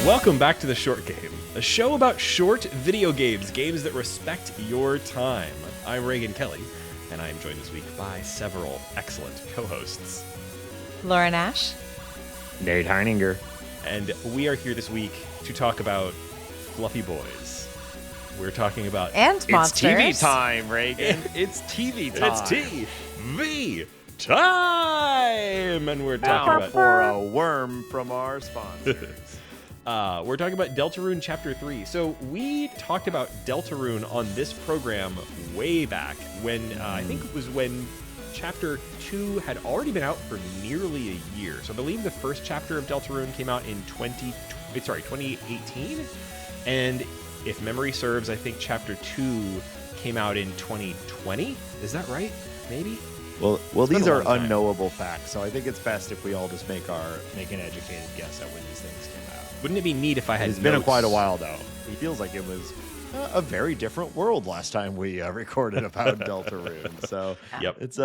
Welcome back to The Short Game, a show about short video games, games that respect your time. I'm Reagan Kelly, and I am joined this week by several excellent co-hosts. Laura Nash. Nate Heininger. And we are here this week to talk about fluffy boys. We're talking about... And monsters. It's TV time, Reagan. It's TV time. It's TV time! And we're talking about... for a worm from our sponsors. We're talking about Deltarune Chapter 3. So we talked about Deltarune on this program way back when, I think it was when Chapter 2 had already been out for nearly a year. So I believe the first chapter of Deltarune came out in 2018. And if memory serves, I think Chapter 2 came out in 2020. Is that right? Maybe? Well, these are unknowable facts, so I think it's best if we all just make an educated guess at when these things came out. Wouldn't it be neat if I had It's been quite a while, though. It feels like it was a very different world last time we recorded about Deltarune. So yep. It's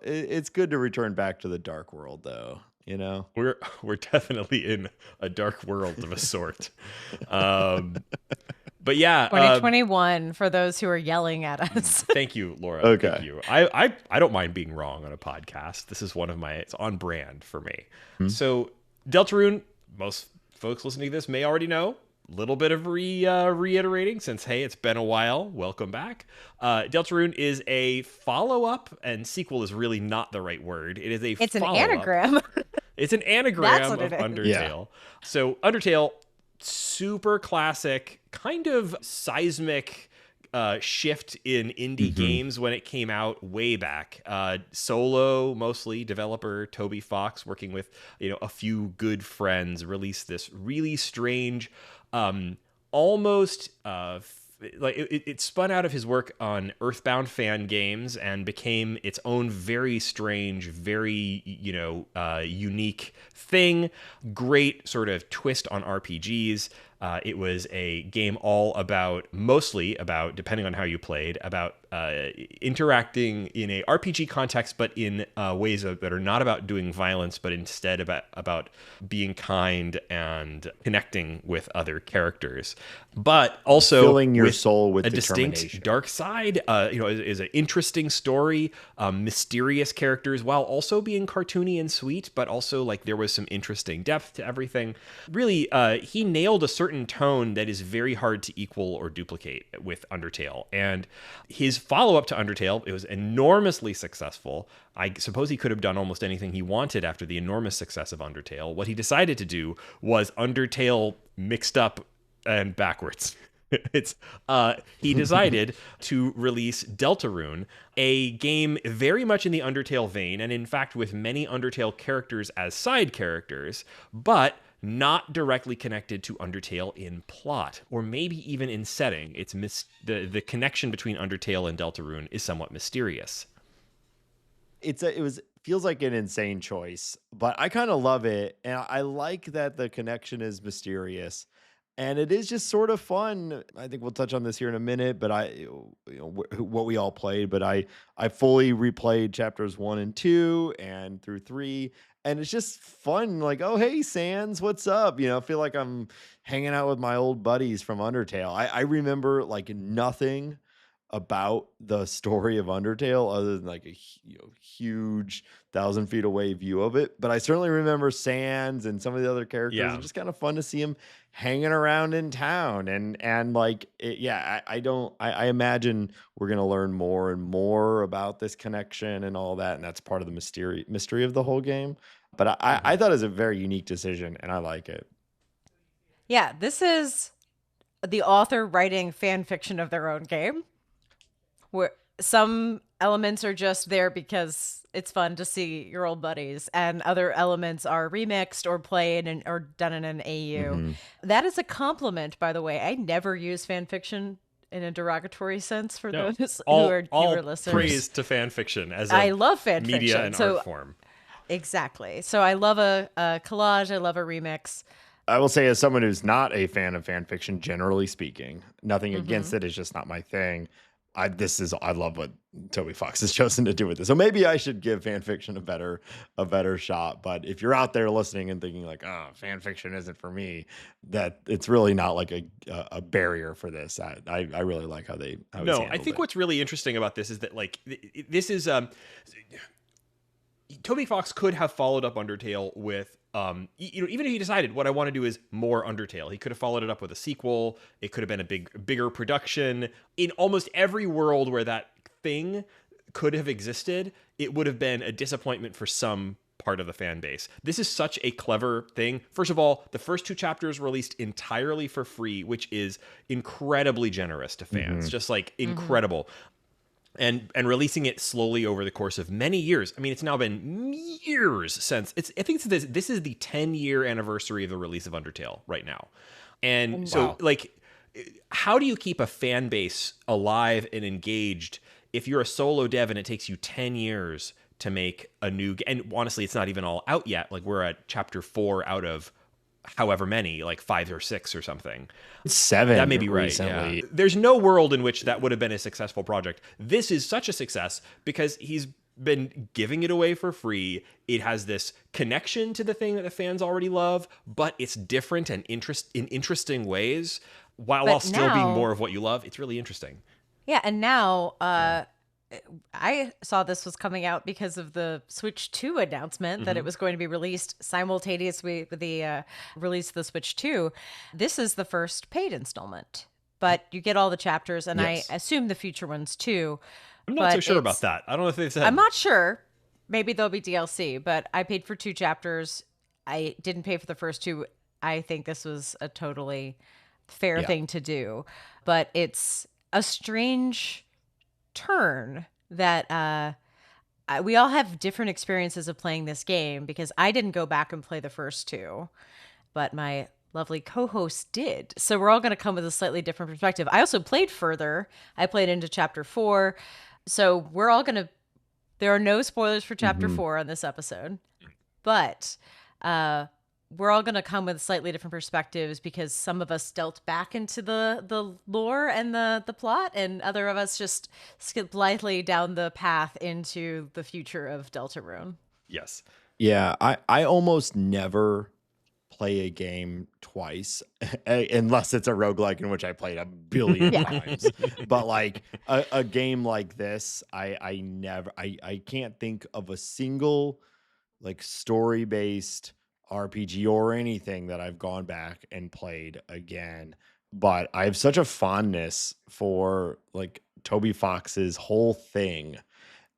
it's good to return back to the dark world, though. You know, we're definitely in a dark world of a sort. But yeah, 2021 for those who are yelling at us. Thank you, Laura. Okay. Thank you. I don't mind being wrong on a podcast. This is it's on brand for me. So Deltarune, most folks listening to this may already know. A little bit of reiterating since, hey, it's been a while. Welcome back. Deltarune is a follow-up, and sequel is really not the right word. It is It's an anagram. It's an anagram of it is. Undertale. Yeah. So Undertale, super classic, kind of seismic shift in indie games when it came out way back. Solo, mostly, developer Toby Fox, working with a few good friends, released this really strange, almost it spun out of his work on Earthbound fan games and became its own very strange, very unique thing. Great sort of twist on RPGs. It was a game mostly about, depending on how you played, about interacting in a RPG context, but in ways that are not about doing violence, but instead about being kind and connecting with other characters. But also filling your soul with a distinct dark side. Is an interesting story, mysterious characters, while also being cartoony and sweet, but also like there was some interesting depth to everything. Really, he nailed a certain tone that is very hard to equal or duplicate with Undertale. And his follow-up to Undertale, it was enormously successful. I suppose he could have done almost anything he wanted after the enormous success of Undertale. What he decided to do was Undertale mixed up and backwards. He decided to release Deltarune, a game very much in the Undertale vein, and in fact with many Undertale characters as side characters, but not directly connected to Undertale in plot, or maybe even in setting. It's the connection between Undertale and Deltarune is somewhat mysterious. Feels like an insane choice, but I kind of love it, and I like that the connection is mysterious. And it is just sort of fun. I think we'll touch on this here in a minute, but what we all played. But I fully replayed chapters 1 and 2 and through 3, and it's just fun. Like, oh hey, Sans, what's up? I feel like I'm hanging out with my old buddies from Undertale. I remember like nothing about the story of Undertale other than like a huge 1,000 feet away view of it. But I certainly remember Sans and some of the other characters. Yeah. It's just kind of fun to see him hanging around in town. And like, I imagine we're going to learn more and more about this connection and all that. And that's part of the mystery of the whole game. But I thought it was a very unique decision, and I like it. Yeah, this is the author writing fan fiction of their own game, where some elements are just there because it's fun to see your old buddies, and other elements are remixed or played or done in an AU. Mm-hmm. That is a compliment, by the way. I never use fan fiction in a derogatory sense for those who are newer listeners. Praise to fan fiction as I love fan media fiction. and art form. Exactly. So I love a collage. I love a remix. I will say, as someone who's not a fan of fan fiction, generally speaking, nothing against it, is just not my thing. I love what Toby Fox has chosen to do with this. So maybe I should give fan fiction a better shot. But if you're out there listening and thinking like, oh, fan fiction isn't for me, that it's really not like a barrier for this. I really like how he's No, I handled think it. what's really interesting about this is that like this is Toby Fox could have followed up Undertale with even if he decided what I want to do is more Undertale, he could have followed it up with a sequel. It could have been a bigger production. In almost every world where that thing could have existed, it would have been a disappointment for some part of the fan base. This is such a clever thing. First of all, the first 2 chapters released entirely for free, which is incredibly generous to fans. Just like incredible. And releasing it slowly over the course of many years. I mean, it's now been years since I think this is the 10-year anniversary of the release of Undertale right now. And so like, how do you keep a fan base alive and engaged if you're a solo dev and it takes you 10 years to make a new game? And honestly, it's not even all out yet. Like, we're at chapter 4 out of however many, like 5 or 6 or something. 7 That may be right. recently. Yeah. There's no world in which that would have been a successful project. This is such a success because he's been giving it away for free. It has this connection to the thing that the fans already love, but it's different and in interesting ways, while still being more of what you love. It's really interesting. Yeah, and now I saw this was coming out because of the Switch 2 announcement that it was going to be released simultaneously with the release of the Switch 2. This is the first paid installment, but you get all the chapters, and Yes. I assume the future ones too. I'm not so sure about that. I don't know if they've said. I'm not sure. Maybe there'll be DLC, but I paid for 2 chapters. I didn't pay for the first 2. I think this was a totally fair thing to do, but it's a strange turn that we all have different experiences of playing this game, because I didn't go back and play the first 2, but my lovely co-host did. So we're all going to come with a slightly different perspective. I also played further. I played into chapter 4. So we're all going to, there are no spoilers for chapter 4 on this episode, but we're all going to come with slightly different perspectives, because some of us dealt back into the lore and the plot, and other of us just skipped blithely down the path into the future of Deltarune. Yes. Yeah, I almost never play a game twice unless it's a roguelike, in which I played a billion times. But like a game like this, I can't think of a single like story-based RPG or anything that I've gone back and played again. But I have such a fondness for like Toby Fox's whole thing.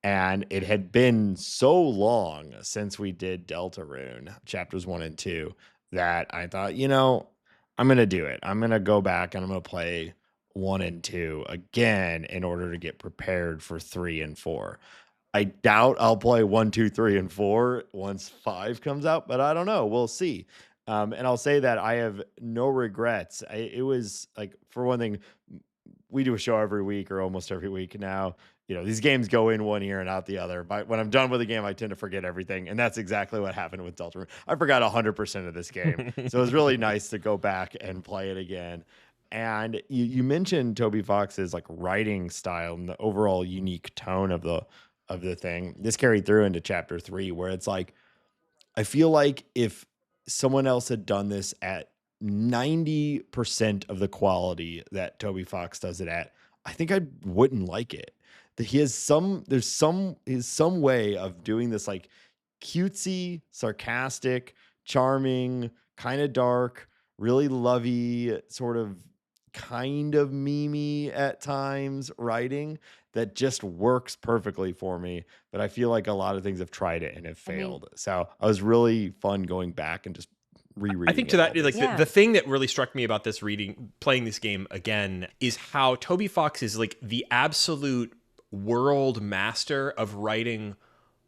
And it had been so long since we did Deltarune chapters 1 and 2 that I thought, I'm going to do it. I'm going to go back and I'm going to play 1 and 2 again in order to get prepared for 3 and 4. I doubt I'll play 1, 2, 3, and 4 once 5 comes out, but I don't know. We'll see. And I'll say that I have no regrets. It was like, for one thing, we do a show every week or almost every week now. These games go in one ear and out the other. But when I'm done with a game, I tend to forget everything. And that's exactly what happened with Deltarune. I forgot 100% of this game. So it was really nice to go back and play it again. And you mentioned Toby Fox's like writing style and the overall unique tone of the thing. This carried through into chapter 3, where it's like, I feel like if someone else had done this at 90% of the quality that Toby Fox does it at, I think I wouldn't like it. There's some way of doing this like cutesy, sarcastic, charming, kind of dark, really lovey, sort of kind of memey at times writing that just works perfectly for me. But I feel like a lot of things have tried it and have failed. So I was really fun going back and just rereading. I think to that, like Yeah. the thing that really struck me about this playing this game again, is how Toby Fox is like the absolute world master of writing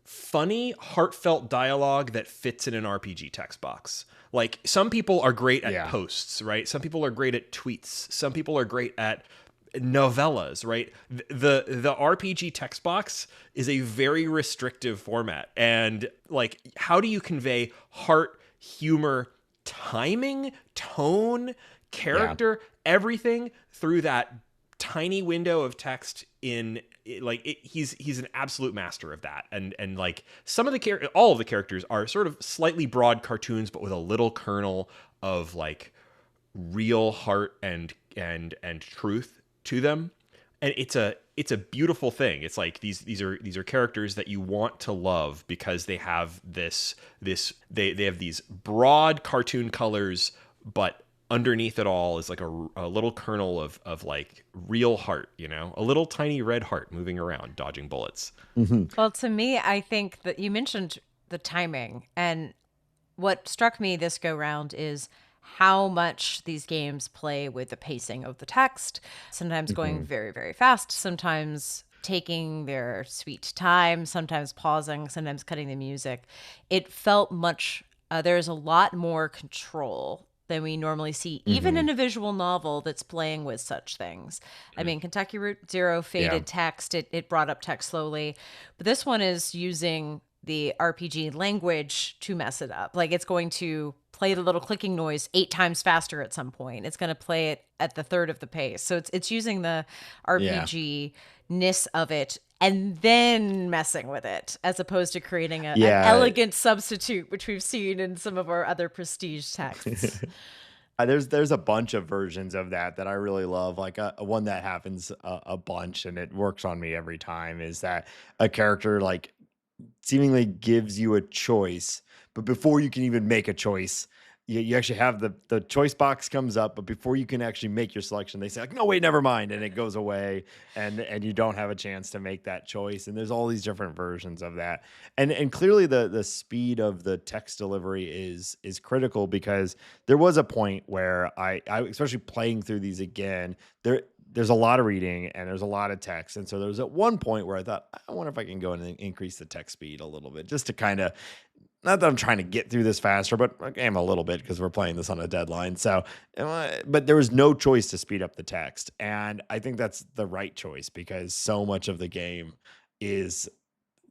funny, heartfelt dialogue that fits in an RPG text box. Like, some people are great at posts, right? Some people are great at tweets. Some people are great at novellas, right? The RPG text box is a very restrictive format. And like, how do you convey heart, humor, timing, tone, character, everything through that tiny window of text in like he's an absolute master of that, and like some of the all of the characters are sort of slightly broad cartoons, but with a little kernel of like real heart and truth to them, and it's a beautiful thing. It's like these are characters that you want to love because they have they have these broad cartoon colors, but underneath it all is like a little kernel of like real heart, a little tiny red heart moving around, dodging bullets. Well, to me, I think that you mentioned the timing, and what struck me this go round is how much these games play with the pacing of the text, sometimes going very, very fast, sometimes taking their sweet time, sometimes pausing, sometimes cutting the music. It felt much, there's a lot more control than we normally see, even in a visual novel that's playing with such things. I mean, Kentucky Route Zero faded text, it brought up text slowly, but this one is using the RPG language to mess it up. Like, it's going to play the little clicking noise 8 times faster at some point. It's going to play it at the third of the pace. So it's using the RPG-ness of it and then messing with it, as opposed to creating an elegant substitute, which we've seen in some of our other prestige texts. There's a bunch of versions of that I really love. Like one that happens a bunch, and it works on me every time, is that a character like seemingly gives you a choice, but before you can even make a choice, you actually have the choice box comes up, but before you can actually make your selection, they say like, no, wait, never mind, and it goes away, and you don't have a chance to make that choice. And there's all these different versions of that, and clearly the speed of the text delivery is critical, because there was a point where I especially playing through these again, there's a lot of reading and there's a lot of text. And so there was at one point where I thought, I wonder if I can go and increase the text speed a little bit, just to kind of, not that I'm trying to get through this faster, but I'm a little bit, because we're playing this on a deadline. So, but there was no choice to speed up the text. And I think that's the right choice, because so much of the game is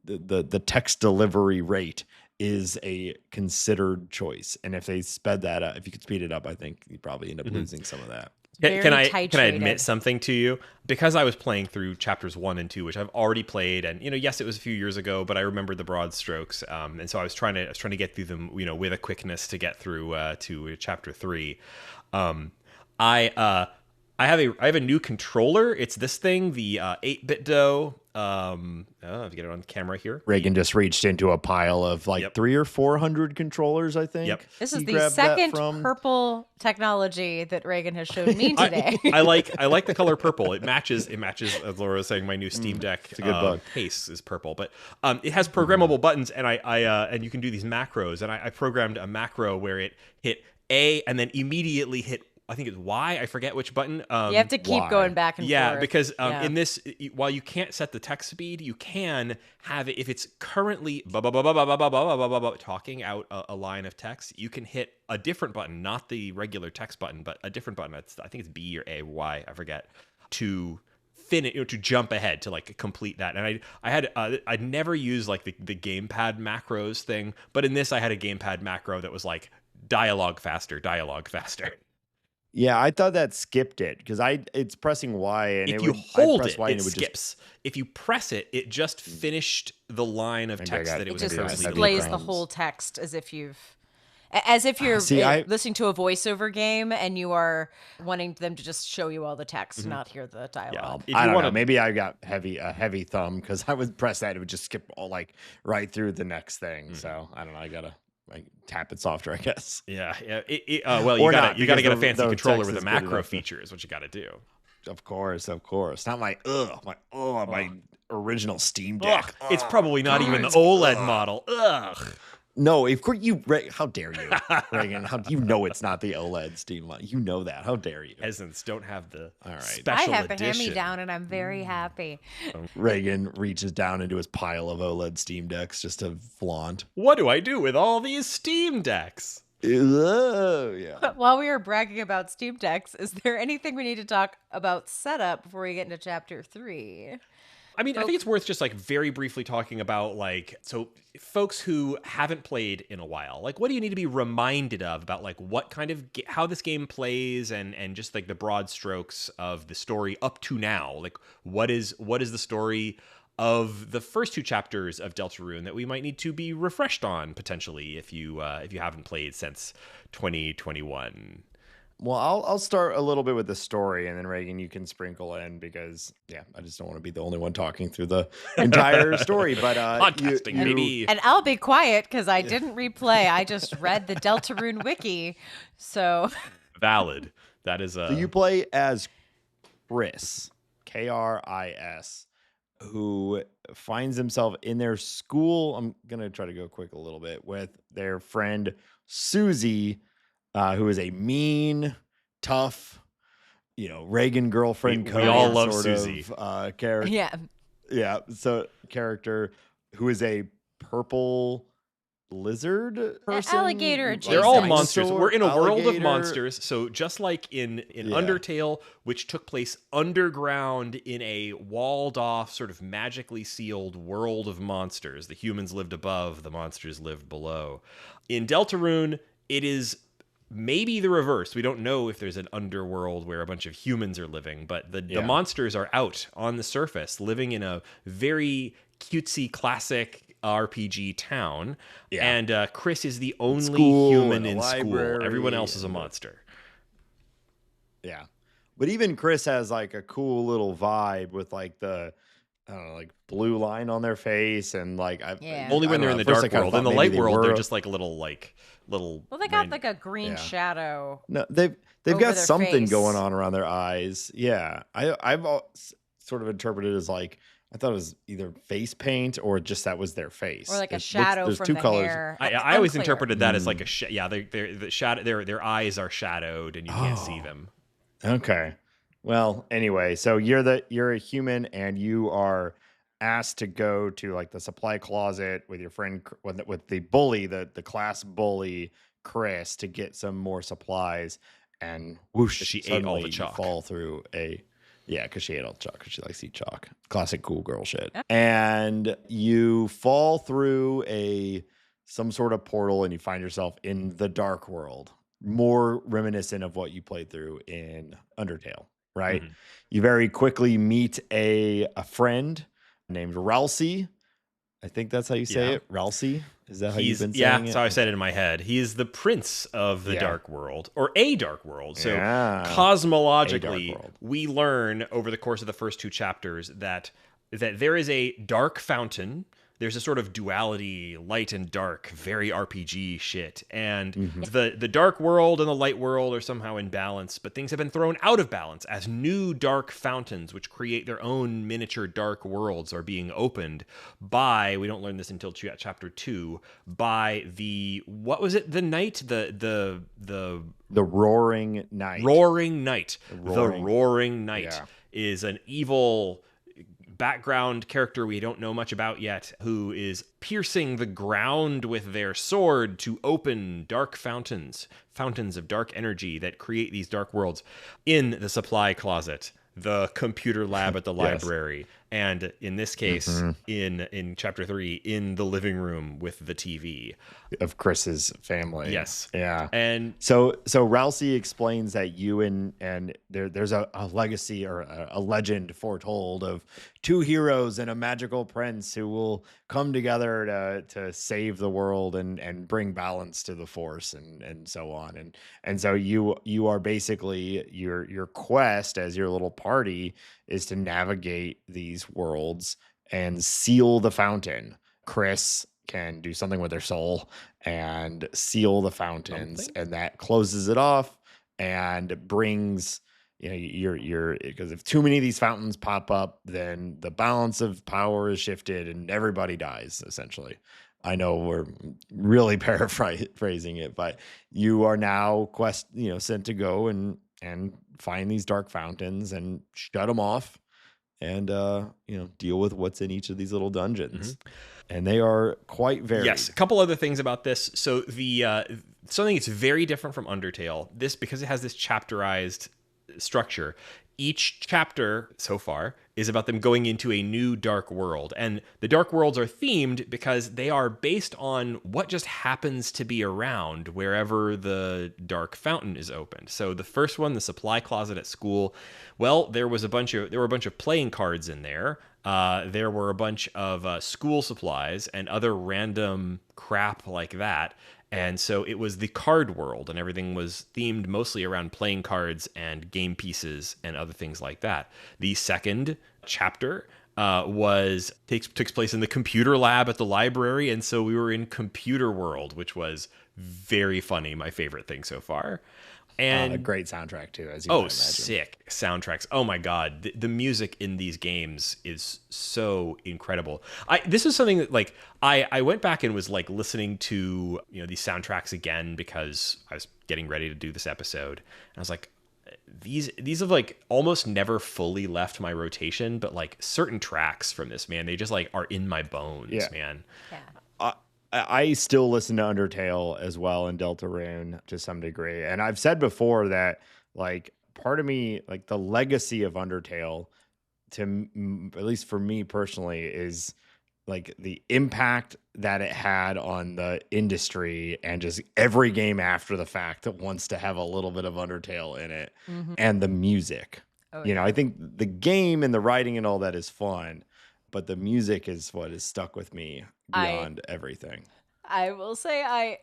the text delivery rate is a considered choice. And if they sped that up, if you could speed it up, I think you probably end up losing some of that. Can I admit something to you? Because I was playing through chapters 1 and 2, which I've already played, and yes, it was a few years ago, but I remember the broad strokes, and so I was trying to get through them, with a quickness to get through to chapter 3. I have a new controller. It's this thing, the 8-bit dough. If you get it on camera here. Reagan just reached into a pile of 300 or 400 controllers, I think. Yep. This is the second purple technology that Reagan has showed me today. I like the color purple. It matches, as Laura was saying, my new Steam Deck it's a good bug. case is purple. But it has programmable buttons, and and you can do these macros. And I programmed a macro where it hit A and then immediately hit, I think it's Y. I forget which button. You have to keep going back and forth. Yeah, because in this, while you can't set the text speed, you can have it, if it's currently talking out a line of text, you can hit a different button, not the regular text button, but a different button. I think it's B or A, Y, I forget, to finish, to jump ahead, to like complete that. And I'd never used like the gamepad macros thing, but in this I had a gamepad macro that was like dialogue faster. Yeah, I thought that skipped it, because it's pressing Y, and if you hold it, it skips. If you press it, it just finished the line of text that it was just currently displays the whole text as if you're listening to a voiceover game and you are wanting them to just show you all the text, not hear the dialogue. Yeah, I don't know. Maybe I got a heavy thumb, because I would press that, it would just skip all right through the next thing. So I don't know. I gotta tap it softer, I guess. Yeah. Well, you gotta get a fancy controller with a macro feature is what you gotta do. Of course. Not my original Steam Deck. It's probably not even the OLED model. Ugh. No, of course how dare you, Reagan? It's not the OLED Steam line. You know that. How dare you? Peasants don't have the special I have edition. a hand-me-down, and I'm very happy. Reagan reaches down into his pile of OLED Steam Decks just to flaunt. What do I do with all these Steam Decks? Yeah. While we are bragging about Steam Decks, is there anything we need to talk about setup before we get into chapter 3? I mean, I think it's worth just like very briefly talking about like, so folks who haven't played in a while, like what do you need to be reminded of about like what kind of how this game plays and just like the broad strokes of the story up to now? Like what is the story of the first 2 chapters of Deltarune that we might need to be refreshed on potentially if you haven't played since 2021? Well, I'll start a little bit with the story, and then Reagan, you can sprinkle in because I just don't want to be the only one talking through the entire story. But podcasting, maybe. And I'll be quiet because I didn't replay. I just read the Deltarune wiki. So valid. That is So you play as Chris, Kris, who finds himself in their school. I'm gonna try to go quick a little bit with their friend Susie. Who is a mean, tough, Reagan girlfriend. We all love Susie. Character. yeah. So character who is a purple lizard person. Alligator. They're all Jason. monsters. We're in a world of Alligator. monsters. So just like in Undertale, which took place underground in a walled off, sort of magically sealed world of monsters, the humans lived above, the monsters lived below. In Deltarune, it is maybe the reverse. We don't know if there's an underworld where a bunch of humans are living, but the monsters are out on the surface, living in a very cutesy, classic RPG town. Yeah. And Chris is the only human in school. Everyone else is a monster. Yeah. But even Chris has like a cool little vibe with like the, I don't know, like blue line on their face and like only when they're in the dark world. In the light world, they're just like a little. Well, they got like a green shadow. No, they've got something going on around their eyes. Yeah, I've sort of interpreted it as like I thought it was either face paint or just that was their face, or like a shadow from the hair. I always interpreted that as like a the shadow. Their eyes are shadowed and you can't see them. Okay. Well, anyway, so you're a human and you are asked to go to like the supply closet with your friend with the bully, the class bully Chris, to get some more supplies, and whoosh, she ate all the chalk. You fall through because she ate all the chalk because she likes to eat chalk. Classic cool girl shit. And you fall through some sort of portal and you find yourself in the dark world, more reminiscent of what you played through in Undertale, right? Mm-hmm. You very quickly meet a friend named Ralsei. I think that's how you say it. Ralsei? Is that how you've been saying it? Yeah, that's how I said it in my head. He is the prince of the dark world, or a dark world. So cosmologically, we learn over the course of the first 2 chapters that there is a dark fountain. There's a sort of duality, light and dark, very RPG shit. And the dark world and the light world are somehow in balance, but things have been thrown out of balance as new dark fountains, which create their own miniature dark worlds, are being opened by, we don't learn this until chapter 2, by what was it? The night? The Roaring Knight. Roaring Knight. The Roaring Knight is an evil background character we don't know much about yet, who is piercing the ground with their sword to open dark fountains of dark energy that create these dark worlds in the supply closet, the computer lab at the library, and in this case, in chapter 3, in the living room with the TV of Chris's family. Yes. Yeah. And so Ralsei explains that you and there's a legacy or a legend foretold of 2 heroes and a magical prince who will come together to save the world and bring balance to the force and so on. And so you are basically, your quest as your little party is to navigate these worlds and seal the fountain. Chris can do something with their soul and seal the fountains, and that closes it off and brings, because if too many of these fountains pop up, then the balance of power is shifted and everybody dies, essentially. I know we're really paraphrasing it, but you are now sent to go and find these dark fountains and shut them off and deal with what's in each of these little dungeons. And they are quite varied. Yes, a couple other things about this. So something that's very different from Undertale, because it has this chapterized structure, each chapter so far is about them going into a new dark world. And the dark worlds are themed because they are based on what just happens to be around wherever the dark fountain is opened. So the first one, the supply closet at school, well, there were a bunch of playing cards in there. There were a bunch of school supplies and other random crap like that. And so it was the card world, and everything was themed mostly around playing cards and game pieces and other things like that. The second chapter takes place in the computer lab at the library, and so we were in computer world, which was very funny. My favorite thing so far. And a great soundtrack too, as you might imagine. Sick soundtracks. Oh my God. The music in these games is so incredible. This is something that like, I went back and was like listening to, these soundtracks again because I was getting ready to do this episode. And I was like, these have like almost never fully left my rotation, but like certain tracks from this, man, they just like are in my bones, man. Yeah. I still listen to Undertale as well and Deltarune to some degree. And I've said before that, like, part of me, like, the legacy of Undertale, at least for me personally, is like the impact that it had on the industry and just every game after the fact that wants to have a little bit of Undertale in it, and the music. I think the game and the writing and all that is fun, but the music is what has stuck with me beyond everything. I will say I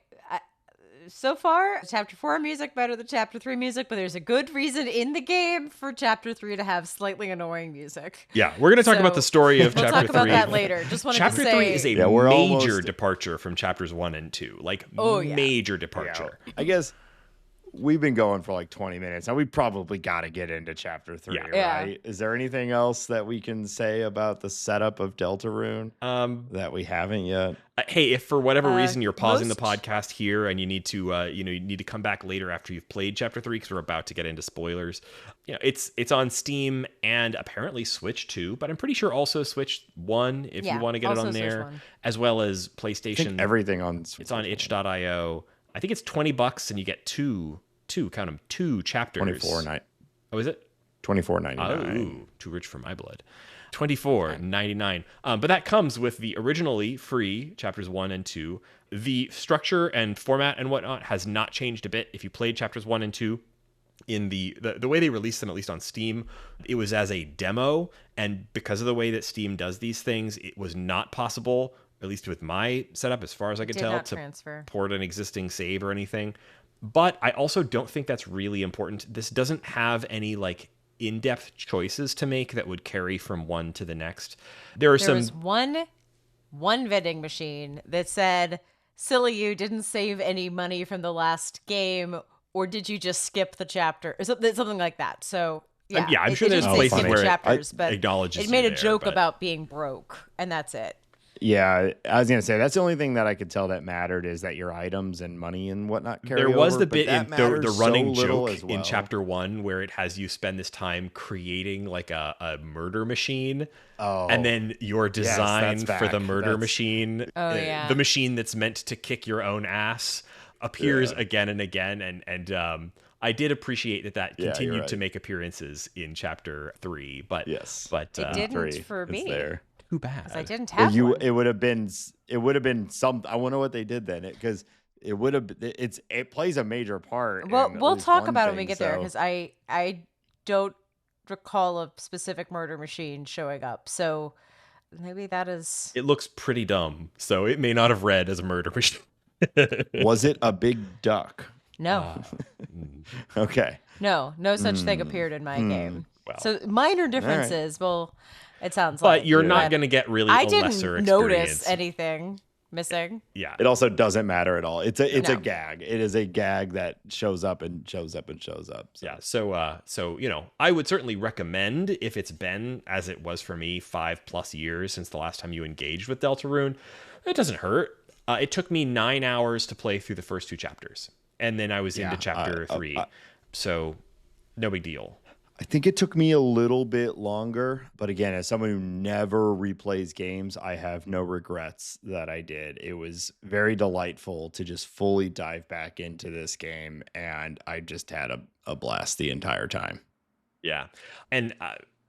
so far, Chapter 4 music better than Chapter 3 music, but there's a good reason in the game for Chapter 3 to have slightly annoying music. Yeah, we're going to talk about the story of Chapter 3. We'll talk about that later. Just wanted Chapter to say... 3 is a major departure from Chapters 1 and 2. Like, major departure. Yeah. I guess we've been going for like 20 minutes. Now we probably got to get into Chapter 3, right? Is there anything else that we can say about the setup of Deltarune that we haven't yet? Hey, if for whatever reason you're pausing the podcast here and you need to, you need to come back later after you've played Chapter 3 because we're about to get into spoilers. It's on Steam and apparently Switch 2, but I'm pretty sure also Switch 1 if you want to get it on there, as well as PlayStation. I think everything on Switch. It's on itch.io. I think it's $20 and you get two chapters. 24.99. Oh, is it? $24.99. Oh, too rich for my blood. $24.99. But that comes with the originally free chapters 1 and 2. The structure and format and whatnot has not changed a bit. If you played chapters 1 and 2 in the way they released them, at least on Steam, it was as a demo. And because of the way that Steam does these things, it was not possible, at least with my setup, as far as I could tell, to port an existing save or anything. But I also don't think that's really important. This doesn't have any like in-depth choices to make that would carry from one to the next. There was one vending machine that said, "Silly you, didn't save any money from the last game, or did you just skip the chapter?" Or something like that. So I'm sure there's places where chapters, but acknowledges it made a joke about being broke, and that's it. Yeah, I was going to say, that's the only thing that I could tell that mattered is that your items and money and whatnot carry over. There was the bit in the running joke well. in Chapter 1 where it has you spend this time creating like a murder machine. Oh, and then your design for the murder machine, the machine that's meant to kick your own ass, appears again and again. And I did appreciate that continued to make apperances in Chapter 3. But, it didn't for me. There. Too bad. I didn't have one. It would have been some. I wonder what they did then, because it plays a major part. Well, we'll talk about it when we get there, because I don't recall a specific murder machine showing up. So maybe that is. It looks pretty dumb, so it may not have read as a murder machine. Was it a big duck? No. Okay. No such thing appeared in my game. Well, so minor differences. Right. Well. It sounds like. But you're not going to get really a lesser experience. I didn't notice anything missing. Yeah. It also doesn't matter at all. It's a gag. It is a gag that shows up and shows up and shows up. So. Yeah. So I would certainly recommend, if it's been, as it was for me, 5+ years since the last time you engaged with Deltarune, it doesn't hurt. It took me 9 hours to play through the first 2 chapters. And then I was into Chapter 3. So no big deal. I think it took me a little bit longer, but again, as someone who never replays games, I have no regrets that I did. It was very delightful to just fully dive back into this game, and I just had a blast the entire time. Yeah. And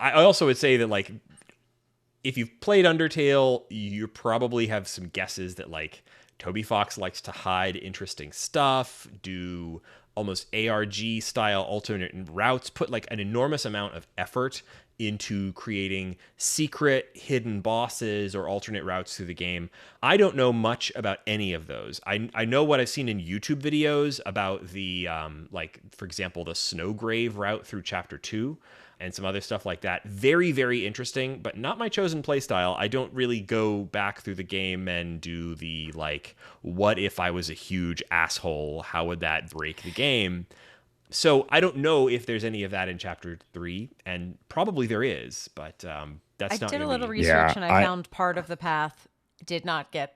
I also would say that, like, if you've played Undertale, you probably have some guesses that, like, Toby Fox likes to hide interesting stuff, do almost ARG style alternate routes, put like an enormous amount of effort into creating secret hidden bosses or alternate routes through the game. I don't know much about any of those. I know what I've seen in YouTube videos about the like, for example, the Snowgrave route through chapter 2 and some other stuff like that. Very, very interesting, but not my chosen playstyle. I don't really go back through the game and do the, like, what if I was a huge asshole? How would that break the game? So I don't know if there's any of that in chapter 3, and probably there is, but that's I not did a gonna little be... research and I found part of the path did not do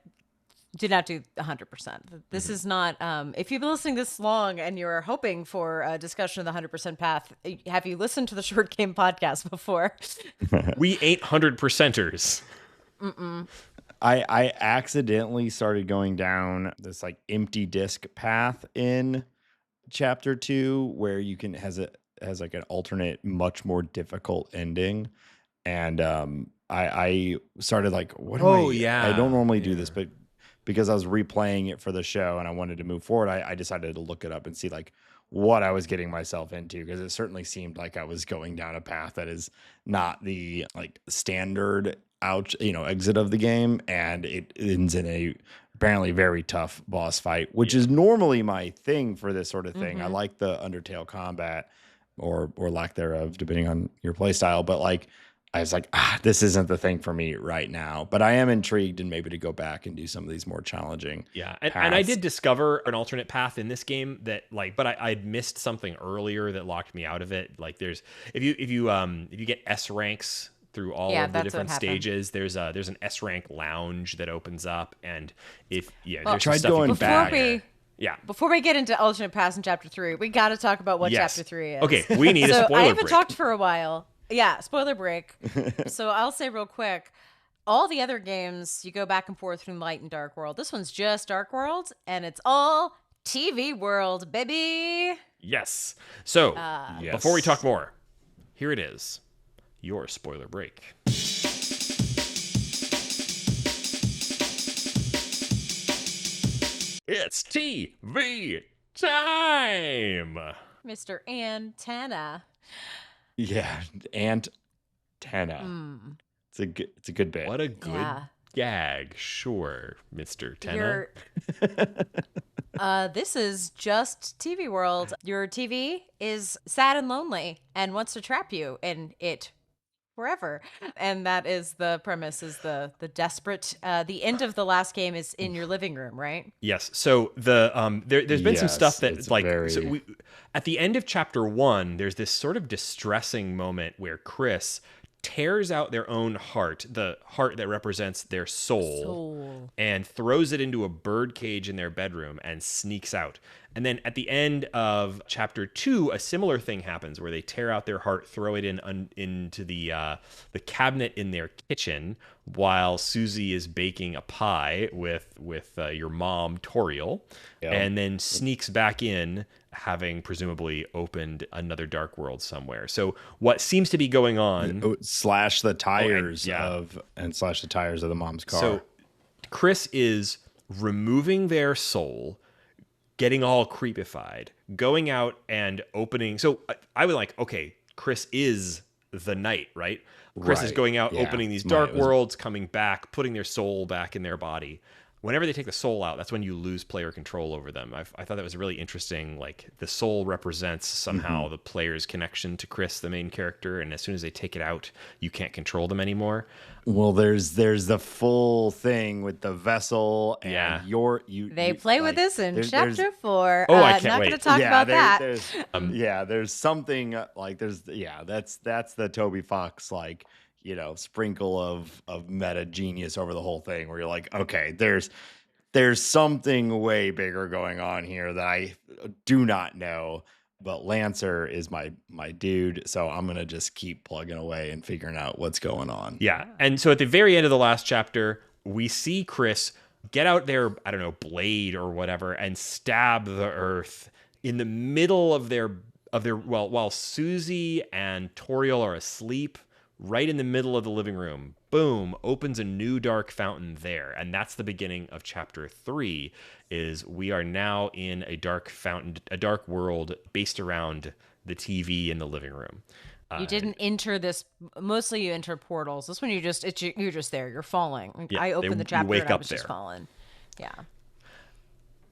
100%. This is not, if you've been listening this long and you're hoping for a discussion of the 100% path, have you listened to the Short Game podcast before? We ain't 100%ers. I accidentally started going down this like empty disc path in chapter 2 where you can has like an alternate, much more difficult ending. And I started like, what am I don't normally do this, but because I was replaying it for the show and I wanted to move forward, I decided to look it up and see like what I was getting myself into, because it certainly seemed like I was going down a path that is not the like standard exit of the game, and it ends in a apparently very tough boss fight, which is normally my thing for this sort of thing. I like the Undertale combat or lack thereof, depending on your play style, but like I was like, this isn't the thing for me right now. But I am intrigued and maybe to go back and do some of these more challenging. Yeah, and I did discover an alternate path in this game that, like, but I'd missed something earlier that locked me out of it. Like, there's if you get S ranks through all of the different stages, there's an S rank lounge that opens up, and if there's tried going back. Before we get into alternate paths in chapter 3, we got to talk about what chapter 3 is. Okay, we need a spoiler break. I haven't talked for a while. Yeah, spoiler break. So I'll say real quick, all the other games, you go back and forth between Light and Dark World. This one's just Dark World, and it's all TV World, baby. Yes. So, before we talk more, here it is, your spoiler break. It's TV time! Mr. Antenna. Yeah, antenna. It's a good bit. What a good gag. Sure, Mr. Tenna. This is just TV World. Your TV is sad and lonely and wants to trap you in it forever. And that is the premise, is the desperate the end of the last game is in your living room, right? Yes. So there's been some stuff that, like, at the end of chapter 1, there's this sort of distressing moment where Chris tears out their own heart, the heart that represents their soul, and throws it into a bird cage in their bedroom and sneaks out. And then at the end of chapter 2, a similar thing happens where they tear out their heart, throw it into the cabinet in their kitchen while Susie is baking a pie with your mom, Toriel, and then sneaks back in, having presumably opened another dark world somewhere. So what seems to be going on... slash the tires of the mom's car. So Chris is removing their soul, getting all creepified, going out and opening... So I was like, okay, Chris is the knight, right? Chris is going out, opening these dark worlds, coming back, putting their soul back in their body. Whenever they take the soul out, that's when you lose player control over them. I thought that was really interesting. Like, the soul represents somehow the player's connection to Chris, the main character, and as soon as they take it out, you can't control them anymore. Well, there's the full thing with the vessel and they play with this in chapter 4. Oh, I can't not wait. Going to talk about that. There's something like that's the Toby Fox, like, sprinkle of meta genius over the whole thing, where you're like, okay, there's something way bigger going on here that I do not know, but Lancer is my dude, so I'm gonna just keep plugging away and figuring out what's going on. Yeah. And so at the very end of the last chapter, we see Chris get out their, I don't know, blade or whatever, and stab the earth in the middle of their while Susie and Toriel are asleep, right in the middle of the living room, boom, opens a new dark fountain there. And that's the beginning of chapter 3, is we are now in a dark fountain, a dark world based around the TV in the living room. You didn't enter this. Mostly, you enter portals. This one, you're just there. You're falling. Like, Yeah, I opened the chapter you wake and I up was just there. falling. Yeah.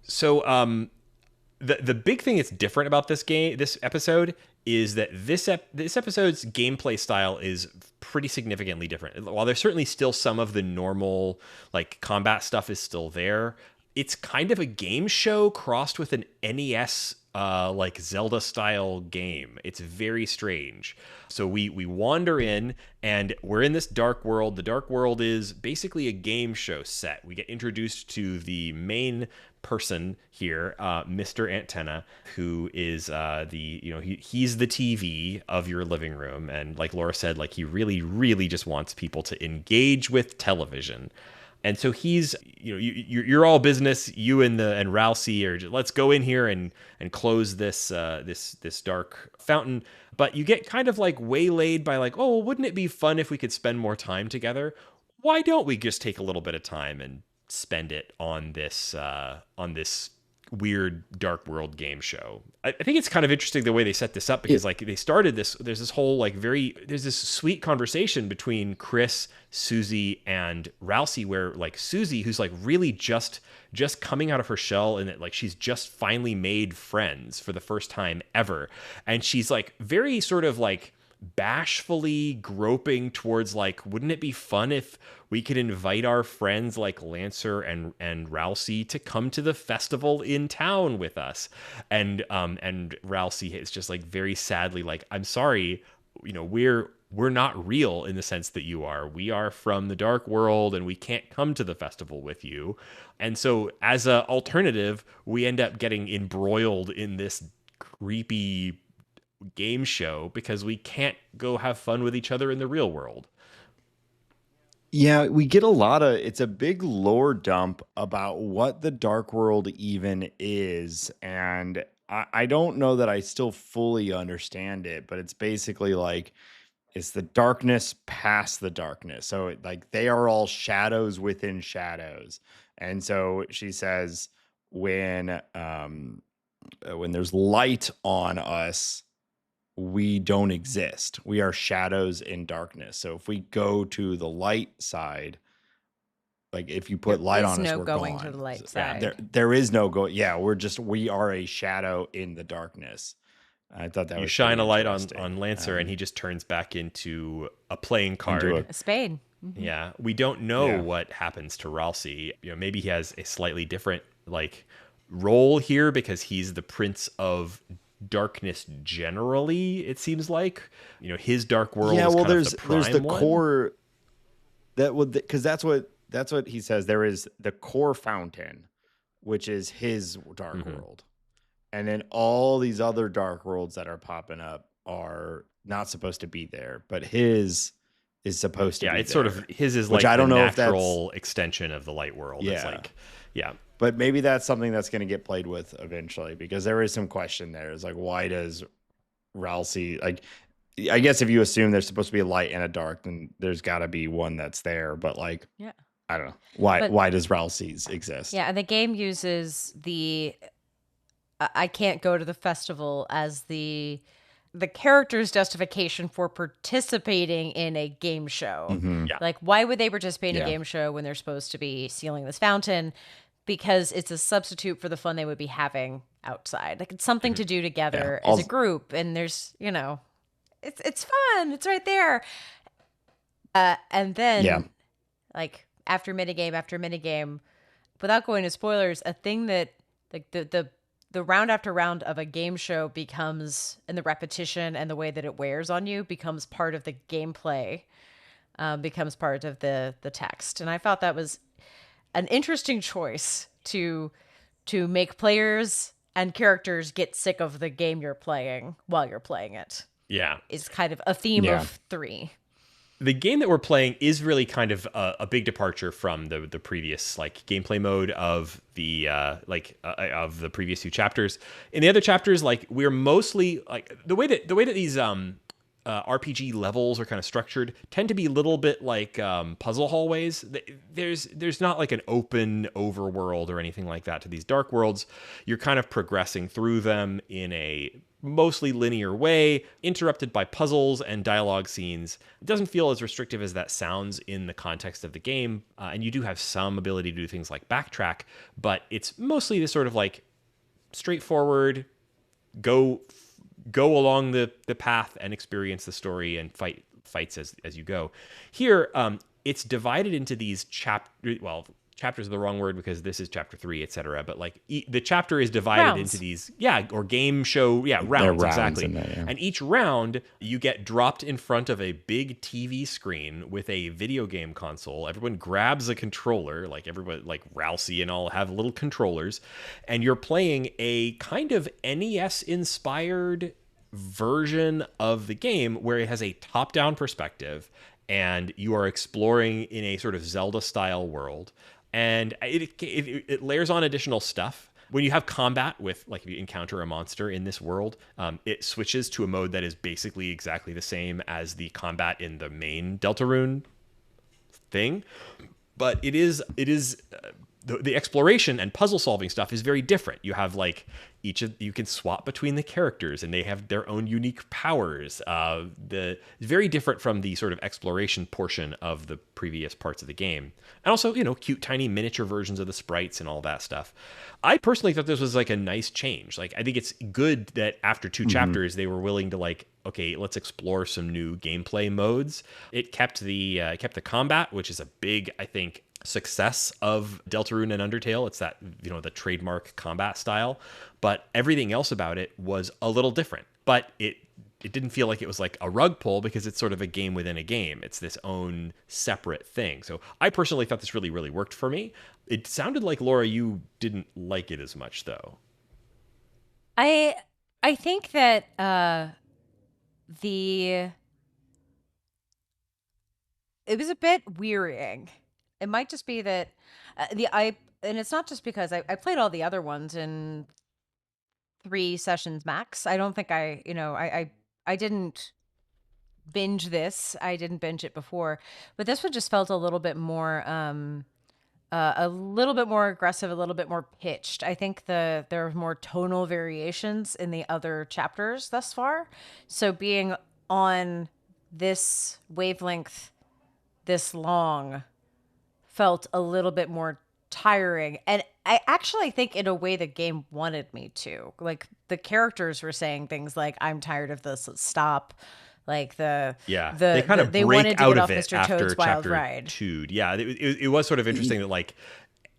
So the big thing that's different about this episode is that this episode's gameplay style is pretty significantly different. While there's certainly still some of the normal like combat stuff is still there, it's kind of a game show crossed with an NES like Zelda style game. It's very strange. So we wander in and we're in this dark world. The dark world is basically a game show set. We get introduced to the main person here, Mr. Antenna, who is he's the TV of your living room. And like Laura said, like he really, really just wants people to engage with television. And so he's, you're all business. You and Rousey are just, let's go in here and close this dark fountain. But you get kind of like waylaid by like, oh, well, wouldn't it be fun if we could spend more time together? Why don't we just take a little bit of time and spend it on this weird dark world game show? I think it's kind of interesting the way they set this up, because like they started this, there's this whole like there's this sweet conversation between Chris, Susie, and Rousey, where like Susie, who's like really just coming out of her shell, and that like she's just finally made friends for the first time ever, and she's like very sort of like bashfully groping towards like, wouldn't it be fun if we could invite our friends like Lancer and Rousey to come to the festival in town with us? And Rousey is just like very sadly like, I'm sorry, we're not real in the sense that you are. We are from the dark world and we can't come to the festival with you. And so as an alternative, we end up getting embroiled in this creepy game show because we can't go have fun with each other in the real world. Yeah, we get it's a big lore dump about what the dark world even is. And I don't know that I still fully understand it, but it's basically like, it's the darkness past the darkness. So like they are all shadows within shadows. And so she says, when there's light on us, we don't exist. We are shadows in darkness. So if we go to the light side, like if you put light on us, we're going gone. to the light Yeah, side. there is no go. Yeah, we are a shadow in the darkness. I thought that you was shine a light interesting. on Lancer, and he just turns back into a playing card, a spade. Mm-hmm. Yeah, we don't know what happens to Rousey. Maybe he has a slightly different like role here because he's the Prince of Darkness generally, it seems like. His dark world is kind of the prime there's the one. core that would, because that's what he says. There is the core fountain, which is his dark world, and then all these other dark worlds that are popping up are not supposed to be there, but his is supposed to be. Yeah, it's there, sort of his is which like I don't the know if natural extension of the light world. Yeah. It's like, yeah. But maybe that's something that's going to get played with eventually, because there is some question there. It's like, why does Rousey, like, I guess if you assume there's supposed to be a light and a dark, then there's got to be one that's there. But like, yeah, I don't know. Why does Rousey's exist? Yeah, and the game uses I can't go to the festival as the character's justification for participating in a game show. Mm-hmm. Yeah. Like, why would they participate in a game show when they're supposed to be sealing this fountain? Because it's a substitute for the fun they would be having outside. Like, it's something to do together as a group, and there's, it's fun. It's right there. And then, like, after minigame, without going to spoilers, a thing that like the round after round of a game show becomes, and the repetition and the way that it wears on you becomes part of the gameplay, becomes part of the text. And I thought that was an interesting choice to make players and characters get sick of the game you're playing while you're playing it. Yeah. Is kind of a theme of 3. the game that we're playing is really kind of a big departure from the previous like gameplay mode of the of the previous two chapters. In the other chapters, like we're mostly like the way that these RPG levels are kind of structured tend to be a little bit like puzzle hallways. There's not like an open overworld or anything like that to these dark worlds. You're kind of progressing through them in a mostly linear way, interrupted by puzzles and dialogue scenes. It doesn't feel as restrictive as that sounds in the context of the game, and you do have some ability to do things like backtrack, but it's mostly this sort of like straightforward, go along the path and experience the story and fights as you go. Here, it's divided into these chapters are the wrong word because this is chapter 3, etc. But like the chapter is divided into these, or game show, rounds exactly. There, and each round you get dropped in front of a big TV screen with a video game console. Everyone grabs a controller, like everybody, like Rousey and all have little controllers, and you're playing a kind of NES inspired version of the game where it has a top-down perspective and you are exploring in a sort of Zelda style world. And it layers on additional stuff. When you have combat with, like, if you encounter a monster in this world, it switches to a mode that is basically exactly the same as the combat in the main Deltarune thing. But it is the exploration and puzzle solving stuff is very different. You have like you can swap between the characters and they have their own unique powers. It's very different from the sort of exploration portion of the previous parts of the game. And also, cute tiny miniature versions of the sprites and all that stuff. I personally thought this was like a nice change. Like, I think it's good that after two chapters, they were willing to like, okay, let's explore some new gameplay modes. It kept the combat, which is a big, I think, success of Deltarune and Undertale. It's that, the trademark combat style, but everything else about it was a little different. But it didn't feel like it was like a rug pull because it's sort of a game within a game. It's this own separate thing. So I personally thought this really, really worked for me. It sounded like, Laura, you didn't like it as much though. I think that it was a bit wearying. It might just be that and it's not just because I played all the other ones in 3 sessions max. I don't think I didn't binge this. I didn't binge it before, but this one just felt a little bit more aggressive, a little bit more pitched. I think there are more tonal variations in the other chapters thus far. So being on this wavelength this long felt a little bit more tiring. And I actually think in a way the game wanted me to. Like, the characters were saying things like, I'm tired of this, let's stop. Like they kind of break wanted to out get of off it Mr. after Toad's Wild chapter Ride. 2. Yeah, it was sort of interesting that like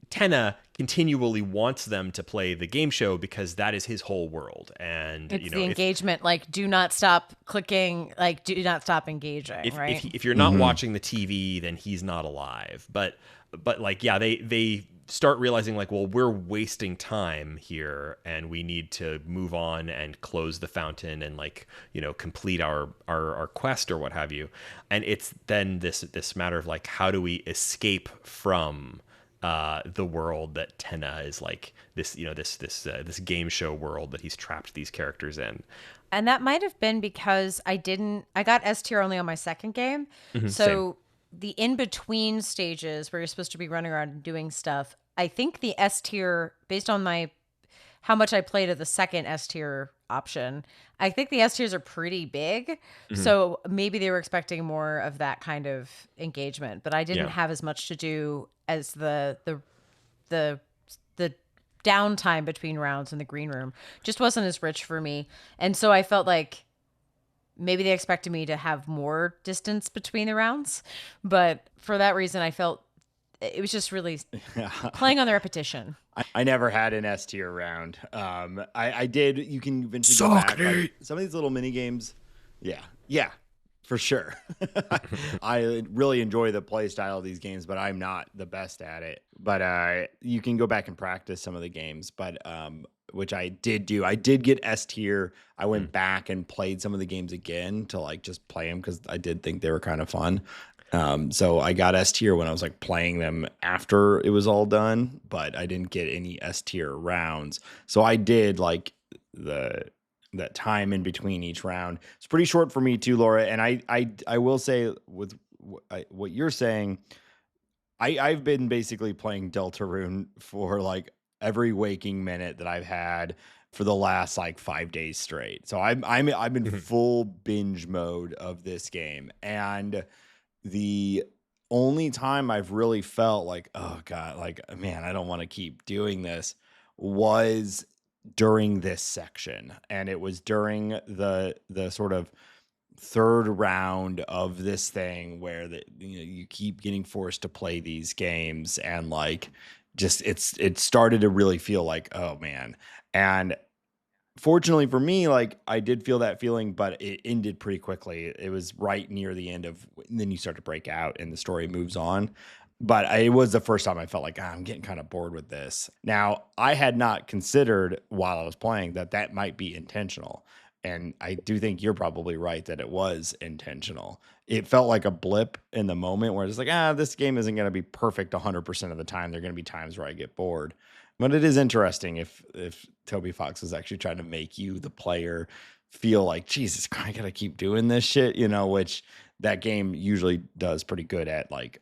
Tenna continually wants them to play the game show because that is his whole world. And it's the engagement, like, do not stop clicking, like, do not stop engaging, right? If you're not watching the TV, then he's not alive. But like, yeah, they start realizing like, well, we're wasting time here and we need to move on and close the fountain and like, complete our quest or what have you. And it's then this matter of like, how do we escape from the world that Tenna is like this, this game show world that he's trapped these characters in. And that might have been because I got S tier only on my second game. So same. The in-between stages where you're supposed to be running around and doing stuff, I think the S tier, based on how much I played of the second S tier option, I think the S tiers are pretty big. So maybe they were expecting more of that kind of engagement, but I didn't have as much to do as the downtime between rounds in the green room just wasn't as rich for me. And so I felt like maybe they expected me to have more distance between the rounds, but for that reason, I felt it was just really playing on the repetition. I never had an S tier round. I did. You can eventually go back. Like, some of these little mini games. Yeah. for sure. I really enjoy the play style of these games, but I'm not the best at it. But you can go back and practice some of the games, but which I did do. I did get S tier. I went back and played some of the games again to like just play them because I did think they were kind of fun. So I got S tier when I was like playing them after it was all done, but I didn't get any S tier rounds. So I did like that time in between each round. It's pretty short for me too, Laura. And I will say with what you're saying, I've been basically playing Deltarune for like every waking minute that I've had for the last like 5 days straight. So I'm in full binge mode of this game, and the only time I've really felt like, oh God, like, man, I don't want to keep doing this was during this section. And it was during the sort of third round of this thing where you keep getting forced to play these games, and like just it started to really feel like, oh man. And fortunately for me, like I did feel that feeling, but it ended pretty quickly. It was right near the end of, and then you start to break out and the story moves on. But it was the first time I felt like, I'm getting kind of bored with this. Now, I had not considered while I was playing that might be intentional. And I do think you're probably right that it was intentional. It felt like a blip in the moment where it's like, this game isn't going to be perfect 100% of the time. There are going to be times where I get bored. But it is interesting if Toby Fox is actually trying to make you, the player, feel like, Jesus, I got to keep doing this shit, which that game usually does pretty good at. Like,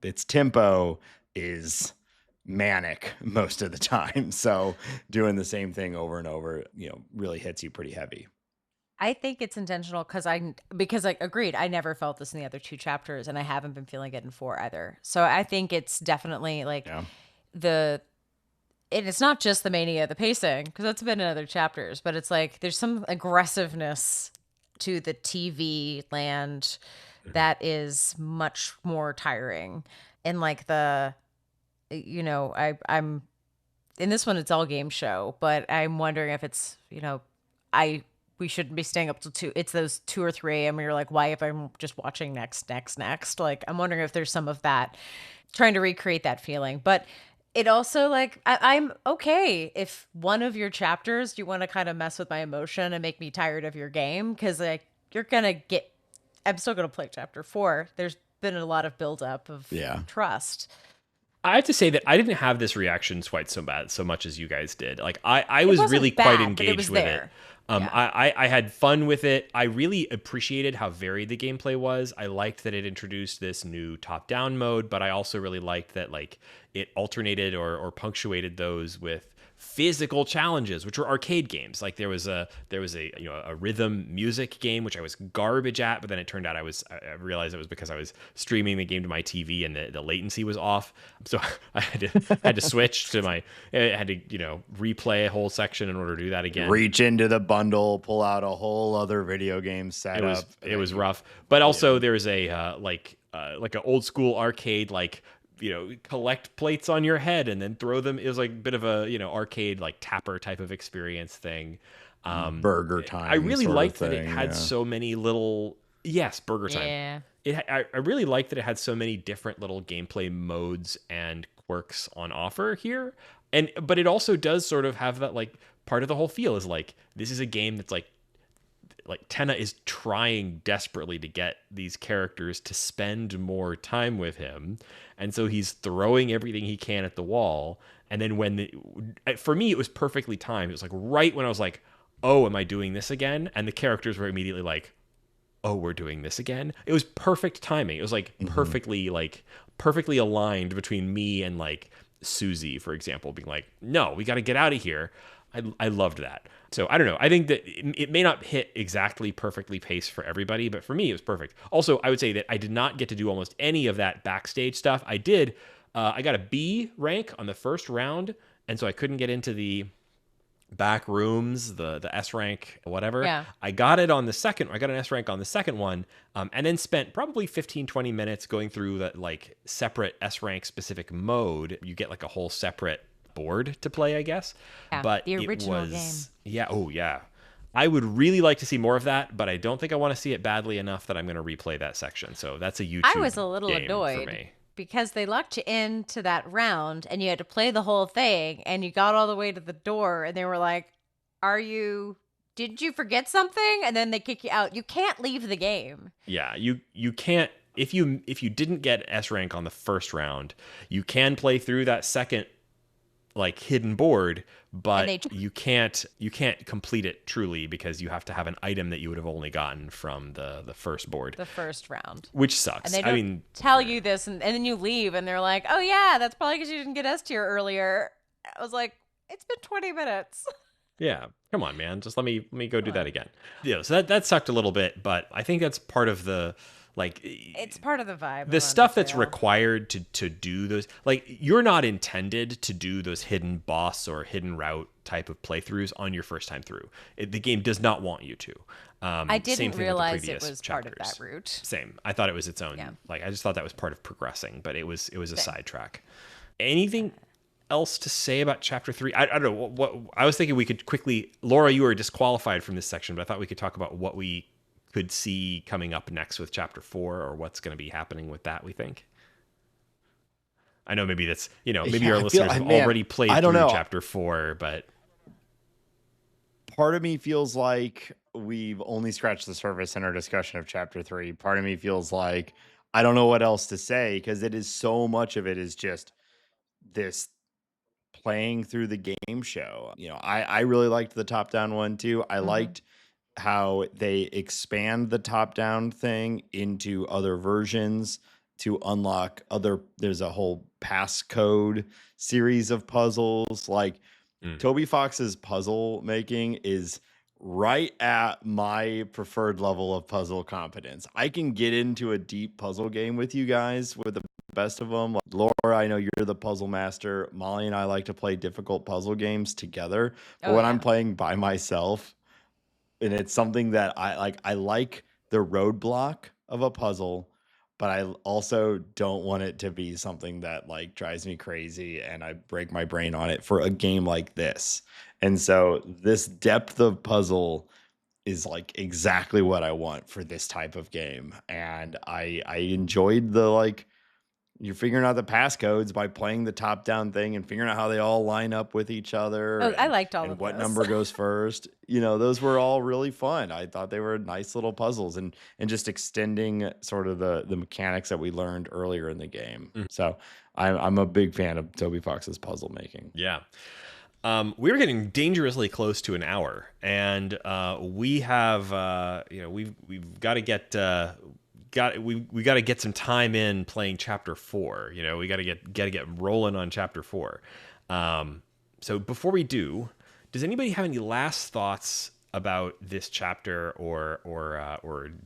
its tempo is manic most of the time. So doing the same thing over and over, really hits you pretty heavy. I think it's intentional because agreed, I never felt this in the other 2 chapters, and I haven't been feeling it in 4 either. So I think it's definitely like and it's not just the mania, the pacing, because that's been in other chapters, but it's like there's some aggressiveness to the TV land that is much more tiring. And like I'm in this one, it's all game show, but I'm wondering if it's, we shouldn't be staying up till 2. It's those 2 or 3 a.m. where you're like, why if I'm just watching next? Like, I'm wondering if there's some of that, trying to recreate that feeling. But it also, like, I'm okay if one of your chapters, you want to kind of mess with my emotion and make me tired of your game, because like you're going to get, I'm still going to play chapter 4. There's been a lot of buildup of trust. I have to say that I didn't have this reaction quite so much as you guys did. Like I was really quite engaged with it. I had fun with it. I really appreciated how varied the gameplay was. I liked that it introduced this new top-down mode, but I also really liked that like it alternated or punctuated those with physical challenges, which were arcade games. Like there was a rhythm music game, which I was garbage at, but then it turned out I realized it was because I was streaming the game to my TV and the latency was off. So I had to switch to I had to, replay a whole section in order to do that again. Reach into the bundle, pull out a whole other video game setup. It was rough. But also there was a like an old school arcade, like, collect plates on your head and then throw them. It was like a bit of a, arcade, like tapper type of experience thing. Burger Time. I really liked that it had so many little, Burger Time. Yeah. I really liked that it had so many different little gameplay modes and quirks on offer here. But it also does sort of have that, like, part of the whole feel is like, this is a game that's like Tenna is trying desperately to get these characters to spend more time with him. And so he's throwing everything he can at the wall. And then for me, it was perfectly timed. It was like right when I was like, oh, am I doing this again? And the characters were immediately like, oh, we're doing this again. It was perfect timing. It was like perfectly aligned between me and like Susie, for example, being like, no, we got to get out of here. I loved that. So I don't know. I think that it may not hit exactly perfectly paced for everybody, but for me, it was perfect. Also, I would say that I did not get to do almost any of that backstage stuff. I did. I got a B rank on the first round, and so I couldn't get into the back rooms, the S rank, whatever. Yeah. I got it on the second. I got an S rank on the second one, and then spent probably 15, 20 minutes going through that like separate S rank specific mode. You get like a whole separate board to play, I guess. Yeah, but the original game. Yeah. Oh yeah. I would really like to see more of that, but I don't think I want to see it badly enough that I'm going to replay that section. So that's a YouTube I was a little game for annoyed me. because they locked you into that round and you had to play the whole thing and you got all the way to the door and they were like, did you forget something? And then they kick you out. You can't leave the game. Yeah, you can't if you didn't get S rank on the first round, you can play through that second like hidden board, but you can't complete it truly because you have to have an item that you would have only gotten from the first board. The first round. Which sucks. And they don't tell you this and then you leave and they're like, "Oh yeah, that's probably because you didn't get S tier earlier." I was like, "It's been 20 minutes." Yeah, come on, man. Just let me go do that again. Yeah, so that sucked a little bit, but I think that's part of the like. It's part of the vibe. The stuff that's required to do those, like you're not intended to do those hidden boss or hidden route type of playthroughs on your first time through. The game does not want you to. I didn't realize it was part of that route. Same. I thought it was its own. Yeah. Like I just thought that was part of progressing, but it was a sidetrack. Anything else to say about chapter 3? I don't know what I was thinking. We could quickly, Laura, you were disqualified from this section, but I thought we could talk about what we could see coming up next with chapter 4 or what's going to be happening with that. We think. I know maybe that's, maybe our listeners have already played through chapter 4, but part of me feels like we've only scratched the surface in our discussion of chapter 3. Part of me feels like I don't know what else to say because it is so much of it is just this playing through the game show. I really liked the top-down one too. I liked how they expand the top-down thing into other versions to unlock there's a whole passcode series of puzzles. Like Toby Fox's puzzle making is right at my preferred level of puzzle competence. I can get into a deep puzzle game with you guys with the best of them. Like Laura, I know you're the puzzle master. Molly and I like to play difficult puzzle games together. But when I'm playing by myself, and it's something that I like the roadblock of a puzzle, but I also don't want it to be something that like drives me crazy and I break my brain on it for a game like this. And so this depth of puzzle is like exactly what I want for this type of game. And I enjoyed the like you're figuring out the passcodes by playing the top-down thing and figuring out how they all line up with each other. I liked all of what those. number goes first. Those were all really fun. I thought they were nice little puzzles and just extending sort of the mechanics that we learned earlier in the game. So I'm a big fan of Toby Fox's puzzle making. Yeah. We're getting dangerously close to an hour, and we have we've got to get we got to get some time in playing chapter 4. We got to get rolling on chapter 4. So before we do, does anybody have any last thoughts about this chapter or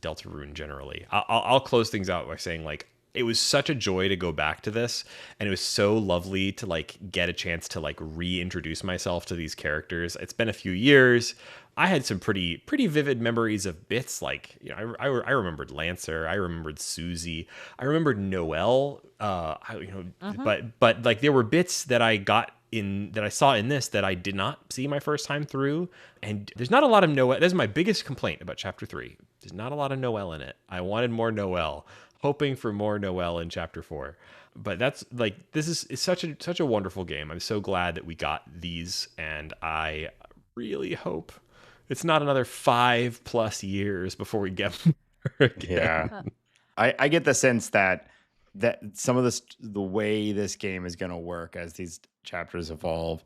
Deltarune generally? I'll close things out by saying like it was such a joy to go back to this, and it was so lovely to like get a chance to like reintroduce myself to these characters. It's been a few years. I had some pretty vivid memories of bits like I remembered Lancer, I remembered Susie, I remembered Noelle. But like there were bits that I saw in this that I did not see my first time through, and there's not a lot of Noelle. That's my biggest complaint about chapter 3. There's not a lot of Noelle in it. I wanted more Noelle, hoping for more Noelle in chapter 4. But that's like this is such a wonderful game. I'm so glad that we got these, and I really hope it's not another 5+ years before we get more again. Yeah. I get the sense that some of the way this game is going to work as these chapters evolve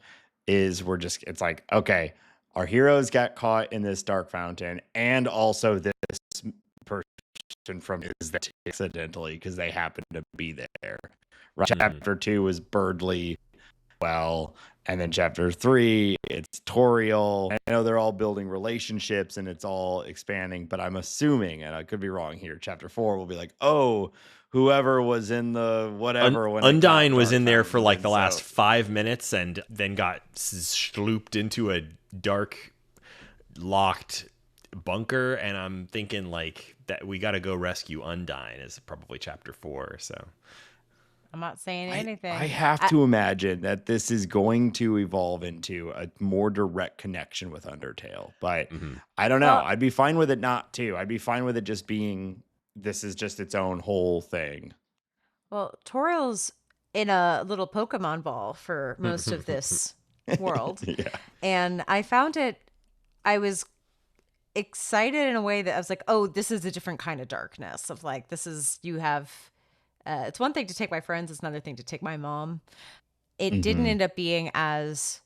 is it's like, okay, our heroes got caught in this dark fountain, and also this person from is that accidentally because they happen to be there. Right. Chapter 2 was Birdley. And then chapter 3, it's Toriel. I know they're all building relationships and it's all expanding, but I'm assuming, and I could be wrong here, chapter 4 will be like, oh, whoever was in the whatever. when Undyne was in there for like the last 5 minutes and then got slooped into a dark, locked bunker. And I'm thinking like that we got to go rescue Undyne is probably chapter 4. So I'm not saying anything. I have to imagine that this is going to evolve into a more direct connection with Undertale, but I don't know. Well- I'd be fine with it not too. I'd be fine with it just being this is just its own whole thing. Well, Toriel's in a little Pokemon ball for most of this world. Yeah. And I was excited in a way that I was like, oh, this is a different kind of darkness of like, it's one thing to take my friends, it's another thing to take my mom. It didn't end up being as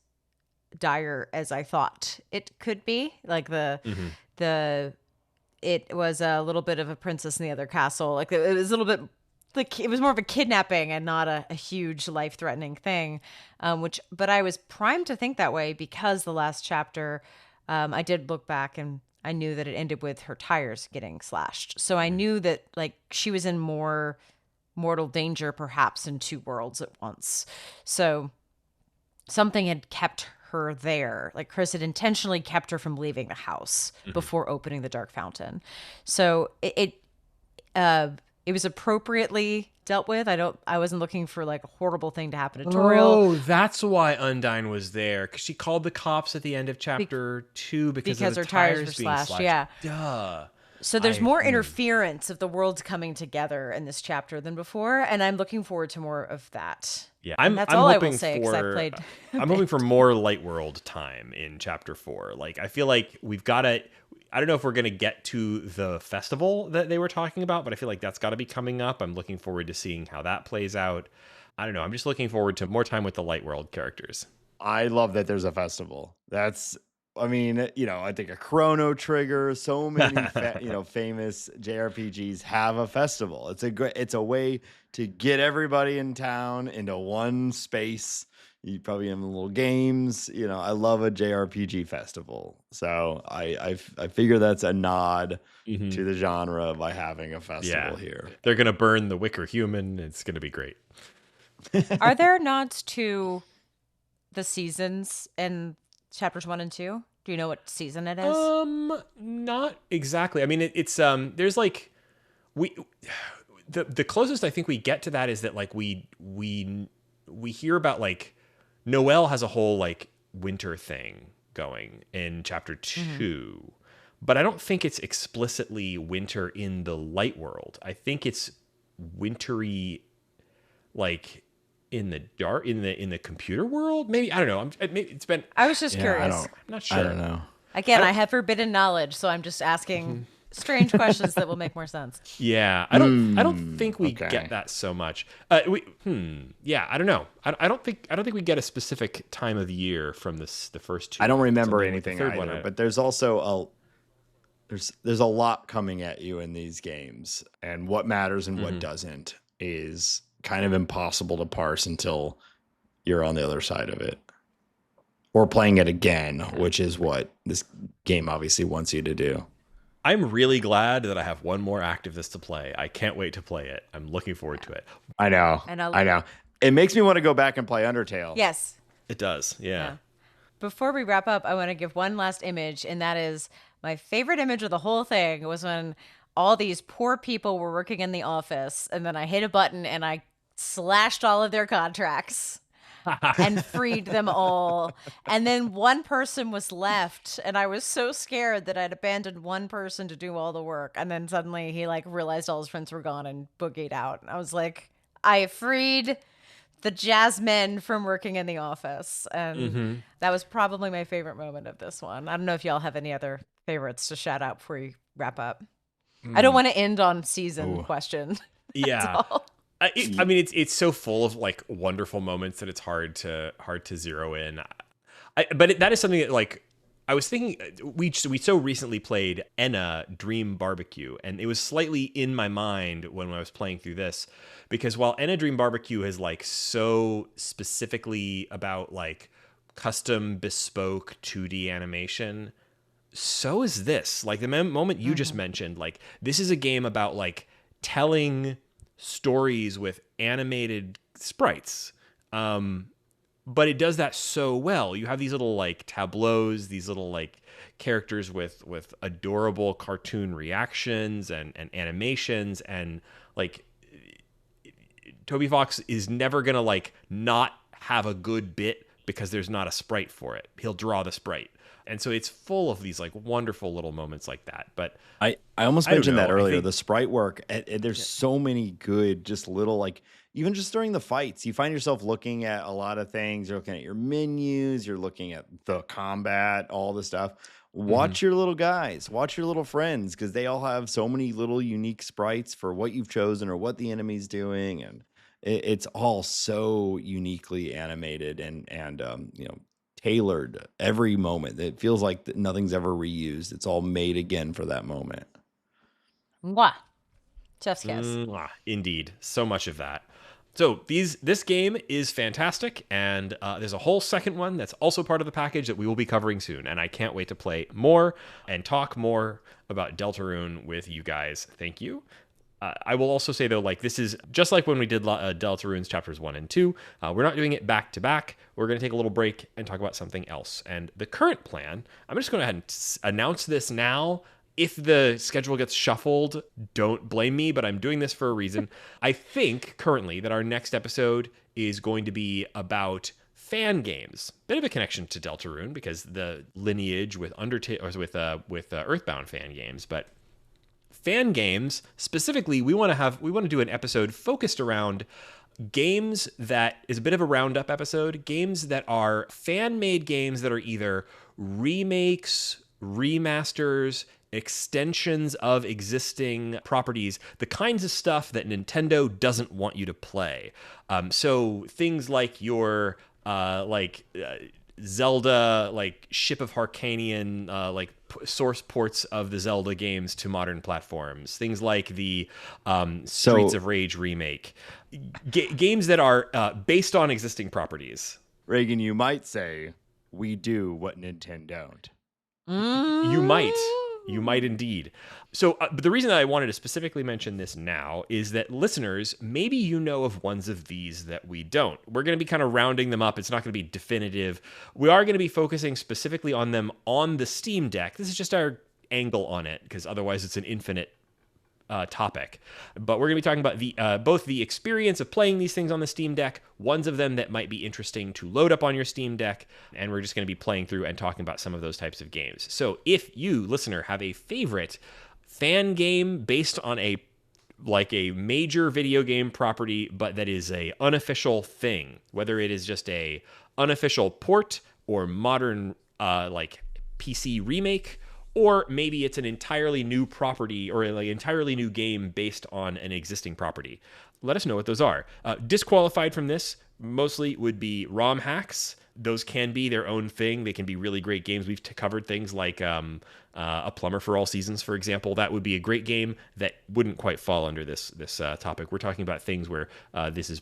dire as I thought it could be. Like it was a little bit of a princess in the other castle. Like it was a little bit like it was more of a kidnapping and not a huge life-threatening thing. But I was primed to think that way because the last chapter, I did look back and I knew that it ended with her tires getting slashed. So I knew that like she was in more mortal danger, perhaps in two worlds at once. So something had kept her there. Like Chris had intentionally kept her from leaving the house before opening the Dark Fountain. So it was appropriately dealt with. I wasn't looking for like a horrible thing to happen to Toriel. Oh, that's why Undyne was there, because she called the cops at the end of chapter 2 because of the her tires were being slashed. Yeah. Duh. So there's more interference of the worlds coming together in this chapter than before, and I'm looking forward to more of that. Yeah, that's all I will say because I played. I'm hoping for more light world time in chapter 4. Like, I feel like we've got to. I don't know if we're going to get to the festival that they were talking about, but I feel like that's got to be coming up. I'm looking forward to seeing how that plays out. I don't know. I'm just looking forward to more time with the light world characters. I love that there's a festival. I mean, I think a Chrono Trigger, so many, famous JRPGs have a festival. It's a way to get everybody in town into one space. You probably have little games. I love a JRPG festival. So I figure that's a nod to the genre by having a festival here. They're going to burn the Wicker Human. It's going to be great. Are there nods to the seasons in chapters 1 and 2? Do you know what season it is? Not exactly. I mean, it's there's like the closest I think we get to that is that like we hear about like Noelle has a whole like winter thing going in chapter 2, but I don't think it's explicitly winter in the light world. I think it's wintry, like in the dark, in the computer world. Maybe, I don't know. It's been. I was just curious. I'm not sure. I don't know. Again, I have forbidden knowledge, so I'm just asking strange questions that will make more sense. Yeah, I don't think we get that so much. Yeah, I don't know. I don't think we get a specific time of year from the first two. I don't remember Something anything like the either. third one, but there's also there's a lot coming at you in these games, and what matters and what doesn't is kind of impossible to parse until you're on the other side of it. Or playing it again, which is what this game obviously wants you to do. I'm really glad that I have one more act of this to play. I can't wait to play it. I'm looking forward to it. I know. I know. It makes me want to go back and play Undertale. Yes. It does. Yeah. Before we wrap up, I want to give one last image, and that is my favorite image of the whole thing was when all these poor people were working in the office, and then I hit a button and I slashed all of their contracts and freed them all. And then one person was left, and I was so scared that I'd abandoned one person to do all the work. And then suddenly he like realized all his friends were gone and boogied out. And I was like, I freed the Jasmine from working in the office. And that was probably my favorite moment of this one. I don't know if y'all have any other favorites to shout out before we wrap up. I don't want to end on season question. Yeah. I mean, it's so full of like wonderful moments that it's hard to zero in. But that is something that like I was thinking. We so recently played Enna Dream Barbecue, and it was slightly in my mind when I was playing through this, because while Enna Dream Barbecue is like so specifically about like custom bespoke 2D animation, so is this. Like the moment you just mentioned, like this is a game about like telling stories with animated sprites, but it does that so well. You have these little like tableaus, these little like characters with adorable cartoon reactions and animations, and like Toby Fox is never going to like not have a good bit because there's not a sprite for it. He'll draw the sprite. And so it's full of these like wonderful little moments like that. But I almost I don't mentioned that know. I earlier, think- the sprite work. And there's so many good, just little, like, even just during the fights, you find yourself looking at a lot of things. You're looking at your menus, you're looking at the combat, all the stuff. Watch your little guys, watch your little friends, because they all have so many little unique sprites for what you've chosen or what the enemy's doing. And it's all so uniquely animated and tailored every moment. It feels like nothing's ever reused. It's all made again for that moment. Mwah. Chef's kiss. Indeed. So much of that. So this game is fantastic, and there's a whole second one that's also part of the package that we will be covering soon, and I can't wait to play more and talk more about Deltarune with you guys. Thank you. I will also say, though, like, this is just like when we did Deltarune's chapters 1 and 2. We're not doing it back to back. We're going to take a little break and talk about something else. And the current plan, I'm just going to go ahead and announce this now. If the schedule gets shuffled, don't blame me, but I'm doing this for a reason. I think currently that our next episode is going to be about fan games. Bit of a connection to Deltarune because the lineage with with Earthbound fan games, but fan games specifically, we want to do an episode focused around games that is a bit of a roundup episode, games that are fan-made games that are either remakes, remasters, extensions of existing properties, the kinds of stuff that Nintendo doesn't want you to play. So things like your Zelda, like Ship of Harkanian, source ports of the Zelda games to modern platforms. Things like the Streets of Rage remake. Games that are based on existing properties. Reagan, you might say, we do what Nintendo don't. You might indeed. So but the reason that I wanted to specifically mention this now is that listeners, maybe you know of ones of these that we don't. We're going to be kind of rounding them up. It's not going to be definitive. We are going to be focusing specifically on them on the Steam Deck. This is just our angle on it, because otherwise it's an infinite topic. But we're going to be talking about the both the experience of playing these things on the Steam Deck, ones of them that might be interesting to load up on your Steam Deck, and we're just going to be playing through and talking about some of those types of games. So if you, listener, have a favorite fan game based on a major video game property, but that is a unofficial thing, whether it is just a unofficial port or modern PC remake, or maybe it's an entirely new property or an entirely new game based on an existing property, let us know what those are. Disqualified from this mostly would be ROM hacks. Those can be their own thing. They can be really great games. We've covered things like A Plumber for All Seasons, for example. That would be a great game that wouldn't quite fall under this topic. We're talking about things where this is,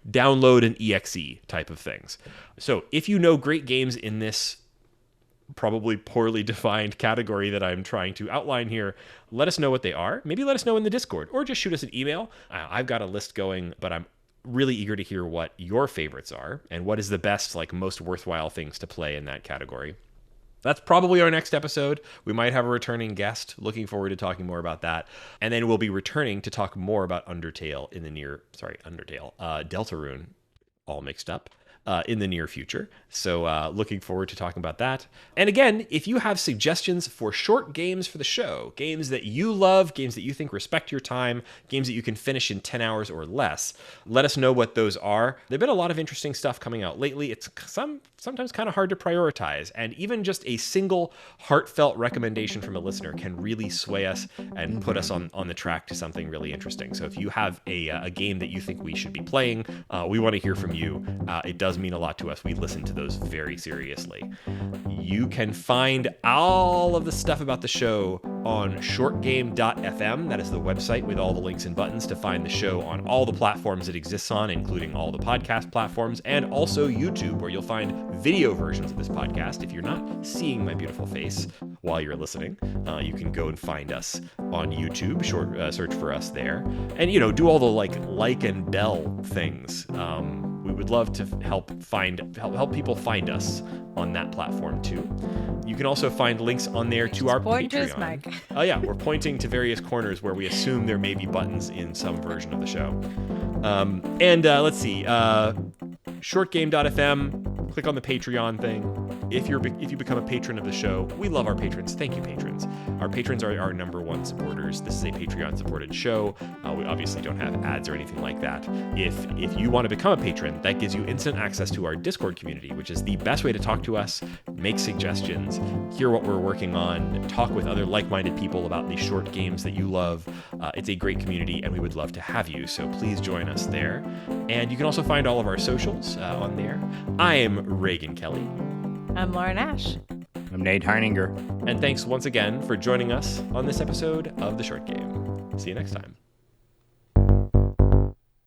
download an EXE type of things. So if you know great games in this probably poorly defined category that I'm trying to outline here, let us know what they are. Maybe let us know in the Discord, or just shoot us an email. I've got a list going, but I'm really eager to hear what your favorites are and what is the best, most worthwhile things to play in that category. That's probably our next episode. We might have a returning guest. Looking forward to talking more about that. And then we'll be returning to talk more about Deltarune, all mixed up, in the near future. So looking forward to talking about that. And again, if you have suggestions for short games for the show, games that you love, games that you think respect your time, games that you can finish in 10 hours or less, let us know what those are. There've been a lot of interesting stuff coming out lately. It's sometimes kind of hard to prioritize, and even just a single heartfelt recommendation from a listener can really sway us and put us on the track to something really interesting. So if you have a game that you think we should be playing, we want to hear from you. It does mean a lot to us. We listen to those very seriously. You can find all of the stuff about the show on shortgame.fm. That is the website with all the links and buttons to find the show on all the platforms it exists on, including all the podcast platforms, and also YouTube, where you'll find video versions of this podcast. If you're not seeing my beautiful face while you're listening, you can go and find us on YouTube. Search for us there, and do all the like and bell things. We would love to help people find us on that platform too. You can also find links on there to our Patreon. Oh yeah, we're pointing to various corners where we assume there may be buttons in some version of the show. And let's see, shortgame.fm, click on the Patreon thing. If you become a patron of the show, we love our patrons. Thank you, patrons. Our patrons are our number one supporters. This is a Patreon-supported show. We obviously don't have ads or anything like that. If you want to become a patron, that gives you instant access to our Discord community, which is the best way to talk to us, make suggestions, hear what we're working on, talk with other like-minded people about the short games that you love. It's a great community, and we would love to have you, so please join us there. And you can also find all of our socials on there. I am Reagan Kelly. I'm Lauren Ash. I'm Nate Heininger. And thanks once again for joining us on this episode of The Short Game. See you next time.